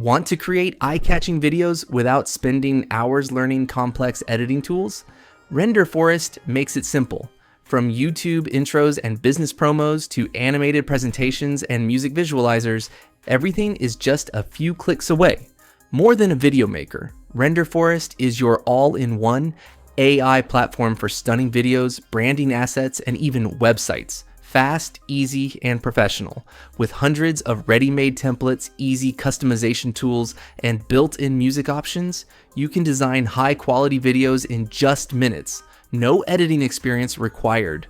Want to create eye-catching videos without spending hours learning complex editing tools? Renderforest makes it simple. From YouTube intros and business promos to animated presentations and music visualizers, everything is just a few clicks away. More than a video maker, Renderforest is your all-in-one AI platform for stunning videos, branding assets, and even websites. Fast, easy, and professional. With hundreds of ready-made templates, easy customization tools, and built-in music options, you can design high-quality videos in just minutes. No editing experience required.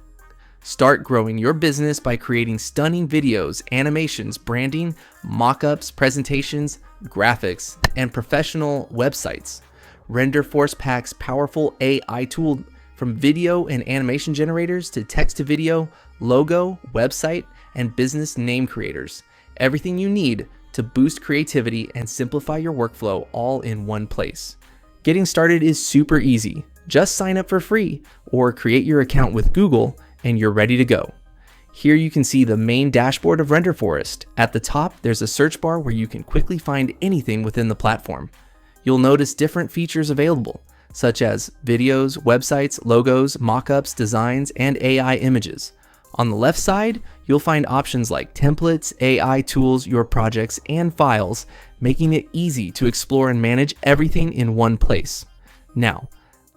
Start growing your business by creating stunning videos, animations, branding, mock-ups, presentations, graphics, and professional websites. Renderforest packs powerful AI tools from video and animation generators to text-to-video, logo, website, and business name creators. Everything you need to boost creativity and simplify your workflow all in one place. Getting started is super easy. Just sign up for free or create your account with Google and you're ready to go. Here you can see the main dashboard of Renderforest. At the top, there's a search bar where you can quickly find anything within the platform. You'll notice different features available, such as videos, websites, logos, mockups, designs, and AI images. On the left side, you'll find options like templates, AI tools, your projects, and files, making it easy to explore and manage everything in one place. Now,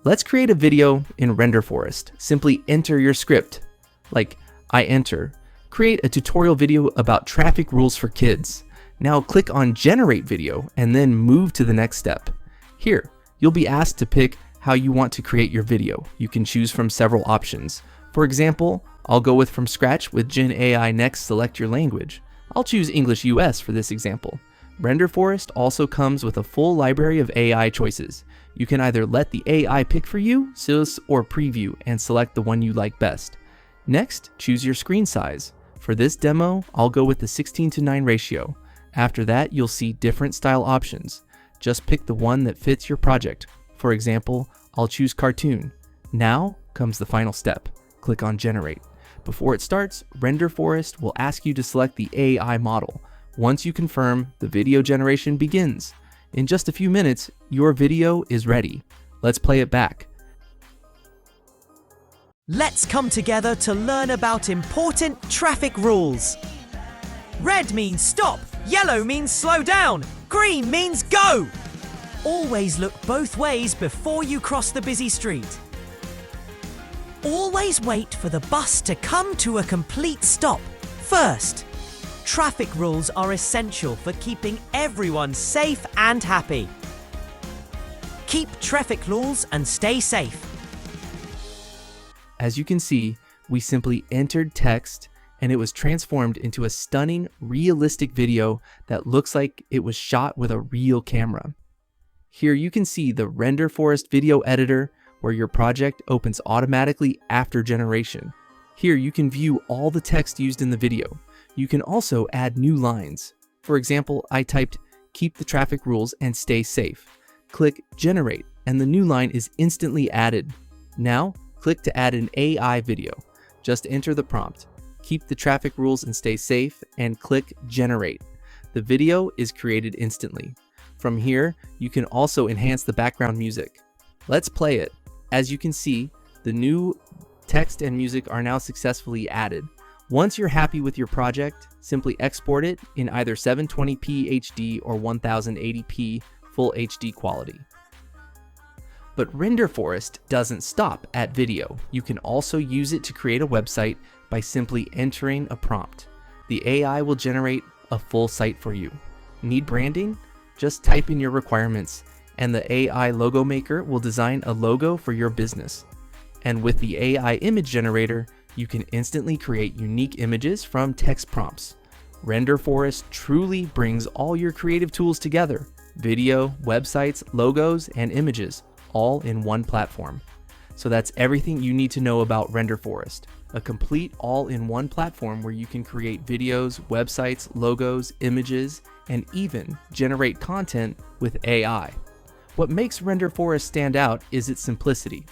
let's create a video in Renderforest. Simply enter your script, like I enter. Create a tutorial video about traffic rules for kids. Now click on Generate Video and then move to the next step. Here, you'll be asked to pick how you want to create your video. You can choose from several options. For example, I'll go with from scratch with Gen AI. Next, select your language. I'll choose English US for this example. Renderforest also comes with a full library of AI choices. You can either let the AI pick for you, or preview and select the one you like best. Next, choose your screen size. For this demo, I'll go with the 16:9 ratio. After that, you'll see different style options. Just pick the one that fits your project. For example, I'll choose cartoon. Now comes the final step. Click on Generate. Before it starts, Renderforest will ask you to select the AI model. Once you confirm, the video generation begins. In just a few minutes, your video is ready. Let's play it back. Let's come together to learn about important traffic rules. Red means stop, yellow means slow down, green means go. Always look both ways before you cross the busy street. Always wait for the bus to come to a complete stop first. Traffic rules are essential for keeping everyone safe and happy. Keep traffic rules and stay safe. As you can see, we simply entered text and it was transformed into a stunning, realistic video that looks like it was shot with a real camera. Here you can see the Renderforest video editor where your project opens automatically after generation. Here you can view all the text used in the video. You can also add new lines. For example, I typed, "Keep the traffic rules and stay safe." Click Generate and the new line is instantly added. Now, click to add an AI video. Just enter the prompt, "Keep the traffic rules and stay safe," and click Generate. The video is created instantly. From here, you can also enhance the background music. Let's play it. As you can see, the new text and music are now successfully added. Once you're happy with your project, simply export it in either 720p HD or 1080p Full HD quality. But Renderforest doesn't stop at video. You can also use it to create a website by simply entering a prompt. The AI will generate a full site for you. Need branding? Just type in your requirements and the AI logo maker will design a logo for your business. And with the AI image generator, you can instantly create unique images from text prompts. Renderforest truly brings all your creative tools together: video, websites, logos, and images, all in one platform. So that's everything you need to know about Renderforest, a complete all-in-one platform where you can create videos, websites, logos, images, and even generate content with AI. What makes Renderforest stand out is its simplicity.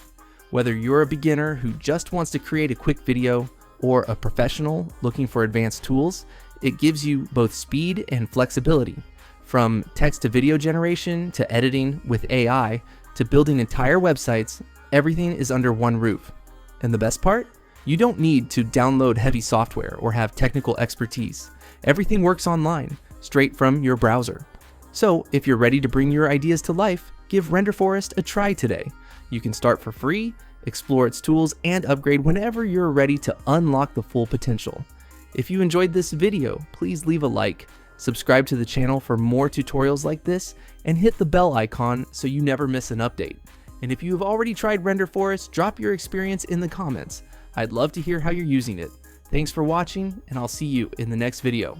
Whether you're a beginner who just wants to create a quick video or a professional looking for advanced tools, it gives you both speed and flexibility. From text to video generation to editing with AI to building entire websites, everything is under one roof. And the best part? You don't need to download heavy software or have technical expertise. Everything works online, straight from your browser. So if you're ready to bring your ideas to life, give Renderforest a try today. You can start for free, explore its tools, and upgrade whenever you're ready to unlock the full potential. If you enjoyed this video, please leave a like, subscribe to the channel for more tutorials like this, and hit the bell icon so you never miss an update. And if you have already tried Renderforest, drop your experience in the comments. I'd love to hear how you're using it. Thanks for watching, and I'll see you in the next video.